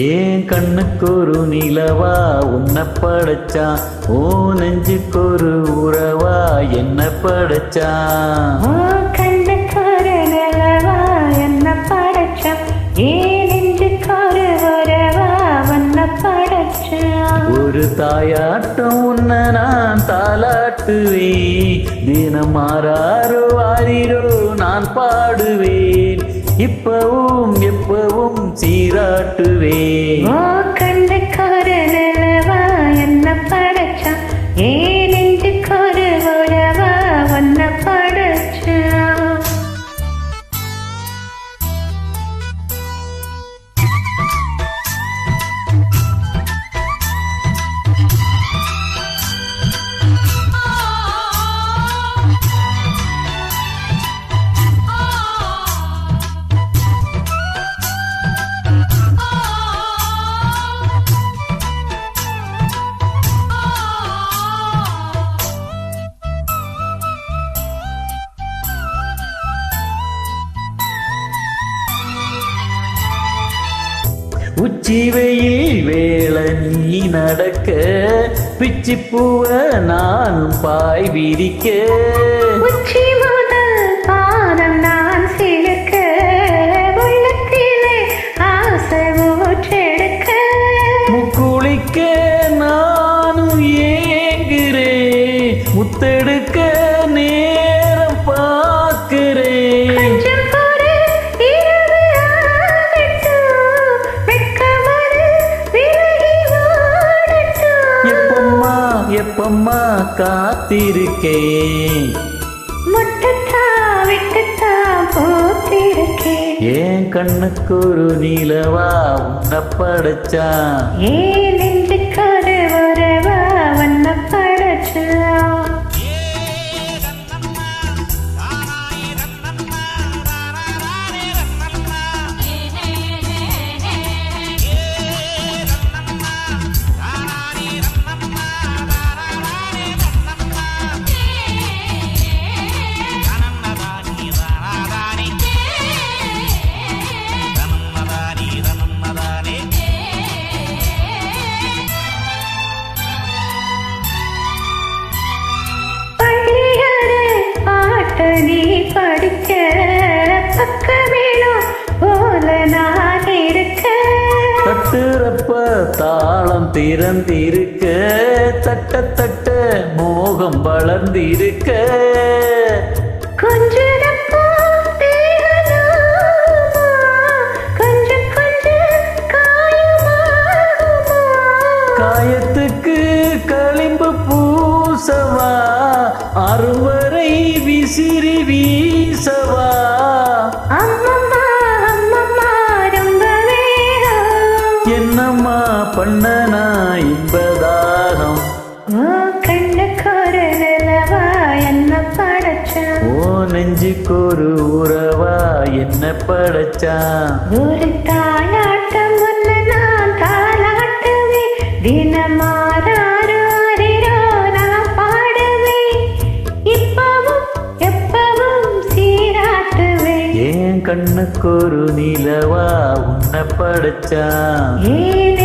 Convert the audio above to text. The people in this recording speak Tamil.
ஏன் கண்ணுக்கொரு நிலவா உன்னை படைச்சான், ஓ நெஞ்சுக்கொரு உறவா என்ன படைச்சான். ஓ கண்ணுக்கொரு நிலவா என்ன படைச்சான், ஏன் நெஞ்சுக்கொரு உறவா உன்னை படைச்சான். ஒரு தாயாட்டம் உன்னை நான் தாலாட்டுவேன், தினம் மாறாரோ ஆரிரோ நான் பாடுவேன், இப்பவும் எப்பவும் சீராட்டுவேன். ஓ கண்ணுக்கொரு நிலவா என்ன படைச்சான், ஏன் நெஞ்சுக்கொரு உறவா உன்னை படைச்சான். உச்சி வெயில் வேள நீ நடக்க, பிச்சி பூவ நானும் பாய் விரிக்க, உச்சி முதல் பாதம் நான் சிலுக்க, உள்ளத்திலே ஆசை ஊற்றெடுக்க, முக்குளிக்க நானும் ஏங்குறேன், முத்தெடுக்க நேரம் பார்க்கிறேன். கொஞ்சம் பொறு, இரவு ஆகட்டும், வெட்கமறு விலகி ஓடட்டும். எப்பம்மா எப்பம்மா காத்திருக்கேன், முட்டத்தா விட்டத்தா போத்திருக்கேன். ஏன் கண்ணுக்கொரு நிலவா உன்னை படைச்சான், ஏன் நெஞ்சுக்கொரு உறவா உன்னை படைச்சான். நீ படிக்க பக்கமேளம் போல நான் இருக்க, தட்டுறப்ப தாளம் திறந்திருக்க, தட்ட தட்ட மோகம் வளர்ந்திருக்க, கொஞ்சிடப்போ தேகலாமா, கொஞ்சம் கொஞ்சம் காயமாகுமா, காயத்துக்கு களிம்பு பூசவா, அறுவரை விசிறி வீசவா. அம்மம்மா அம்மம்மா ரொம்ப வேகம், என்னம்மா பண்ணனா இன்பதாகம். ஓ கண்ணுக்கொரு நிலவா என்ன படைச்சான், ஓ நெஞ்சுக்கொரு உறவா என்ன படைச்சான். ஒரு தாலாட்டம் ஒன்று நான் தாலாட்டுவேன், தினமாறாரோ ஆரிரோ நான் பாடுவேன், இப்பவும் எப்பவும் சீராட்டுவேன். ஏன் கண்ணுக்கொரு நிலவா உன்னை படைச்சான், ஏன்